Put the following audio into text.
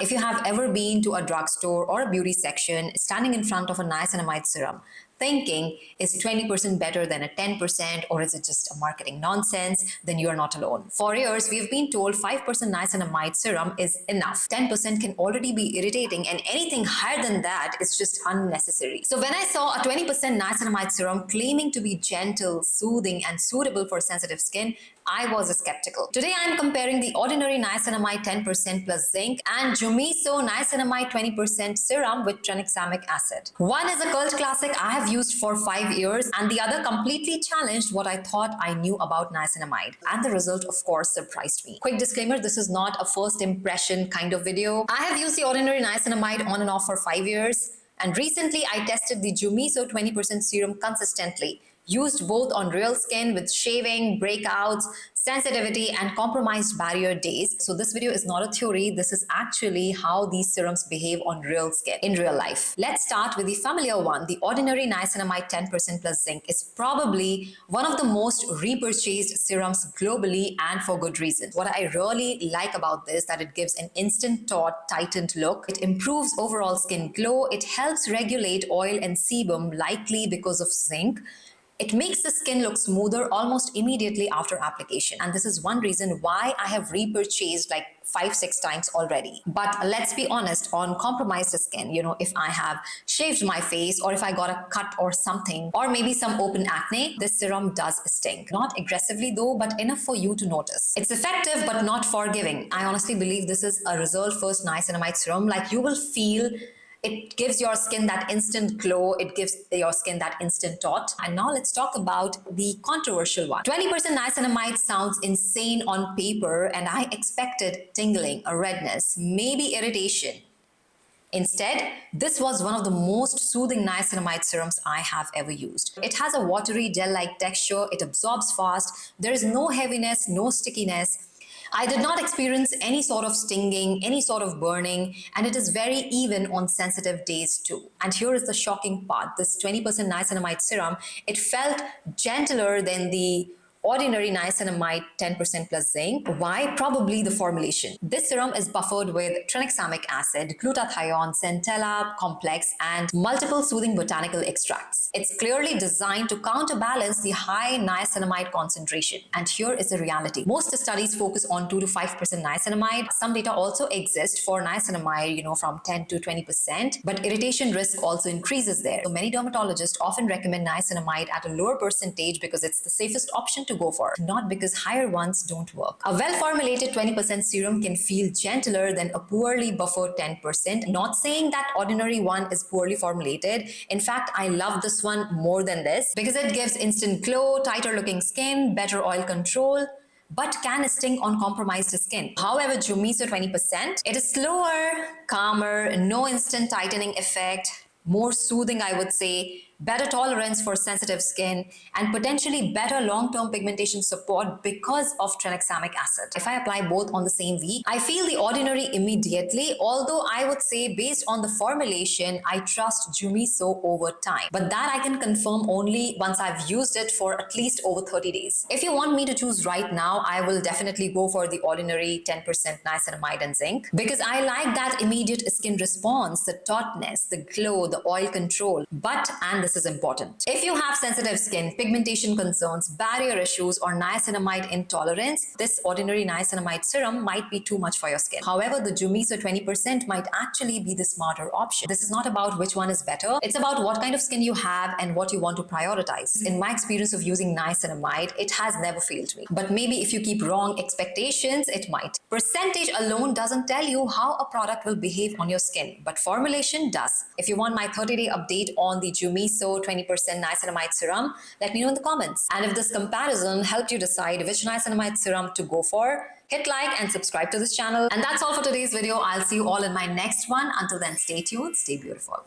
If you have ever been to a drugstore or a beauty section, standing in front of a niacinamide serum, thinking is 20% better than a 10% or is it just a marketing nonsense, then you are not alone. For years, we've been told 5% niacinamide serum is enough. 10% can already be irritating and anything higher than that is just unnecessary. So when I saw a 20% niacinamide serum claiming to be gentle, soothing and suitable for sensitive skin, I was skeptical. Today I'm comparing the Ordinary Niacinamide 10% plus zinc and Jumiso Niacinamide 20% serum with Tranexamic Acid. One is a cult classic I have used for 5 years and the other completely challenged what I thought I knew about niacinamide. And the result of course surprised me. Quick disclaimer, this is not a first impression kind of video. I have used the Ordinary Niacinamide on and off for 5 years and recently I tested the Jumiso 20% serum consistently. Used both on real skin with shaving, breakouts, sensitivity and compromised barrier days. So this video is not a theory, this is actually how these serums behave on real skin in real life. Let's start with the familiar one. The Ordinary Niacinamide 10% plus zinc is probably one of the most repurchased serums globally and for good reason. What I really like about this, that it gives an instant taut, tightened look. It improves overall skin glow. It helps regulate oil and sebum, likely because of zinc. It makes the skin look smoother almost immediately after application. And this is one reason why I have repurchased like 5-6 times already. But let's be honest, on compromised skin, if I have shaved my face or if I got a cut or something, or maybe some open acne, this serum does sting. Not aggressively though, but enough for you to notice. It's effective but not forgiving. I honestly believe this is a result first niacinamide serum. Like you will feel it gives your skin that instant glow, it gives your skin that instant taut. And now let's talk about the controversial one. 20% niacinamide sounds insane on paper and I expected tingling, a redness, maybe irritation. Instead, this was one of the most soothing niacinamide serums I have ever used. It has a watery gel-like texture, it absorbs fast, there is no heaviness, no stickiness. I did not experience any sort of stinging, any sort of burning, and it is very even on sensitive days too. And here is the shocking part. This 20% niacinamide serum, it felt gentler than the Ordinary Niacinamide 10% plus zinc. Why? Probably the formulation. This serum is buffered with Tranexamic Acid, glutathione, centella complex, and multiple soothing botanical extracts. It's clearly designed to counterbalance the high niacinamide concentration. And here is the reality. Most studies focus on 2 to 5% niacinamide. Some data also exist for niacinamide, from 10 to 20%, but irritation risk also increases there. So many dermatologists often recommend niacinamide at a lower percentage because it's the safest option to go for, not because higher ones don't work. A well-formulated 20% serum can feel gentler than a poorly buffered 10%. Not saying that ordinary one is poorly formulated. In fact, I love this one more than this because it gives instant glow, tighter looking skin, better oil control, but can sting on compromised skin. However, Jumiso 20%, it is slower, calmer, no instant tightening effect, more soothing, I would say, better tolerance for sensitive skin, and potentially better long-term pigmentation support because of tranexamic acid. If I apply both on the same week, I feel the ordinary immediately, although I would say based on the formulation, I trust Jumiso over time. But that I can confirm only once I've used it for at least over 30 days. If you want me to choose right now, I will definitely go for the Ordinary 10% niacinamide and zinc because I like that immediate skin response, the tautness, the glow, the oil control. And this is important. If you have sensitive skin, pigmentation concerns, barrier issues, or niacinamide intolerance, this Ordinary Niacinamide serum might be too much for your skin. However, the Jumiso 20% might actually be the smarter option. This is not about which one is better. It's about what kind of skin you have and what you want to prioritize. In my experience of using niacinamide, it has never failed me. But maybe if you keep wrong expectations, it might. Percentage alone doesn't tell you how a product will behave on your skin, but formulation does. If you want my 30-day update on the Jumiso 20% niacinamide serum, let me know in the comments. And if this comparison helped you decide which niacinamide serum to go for, hit like and subscribe to this channel. And that's all for today's video. I'll see you all in my next one. Until then, stay tuned, stay beautiful.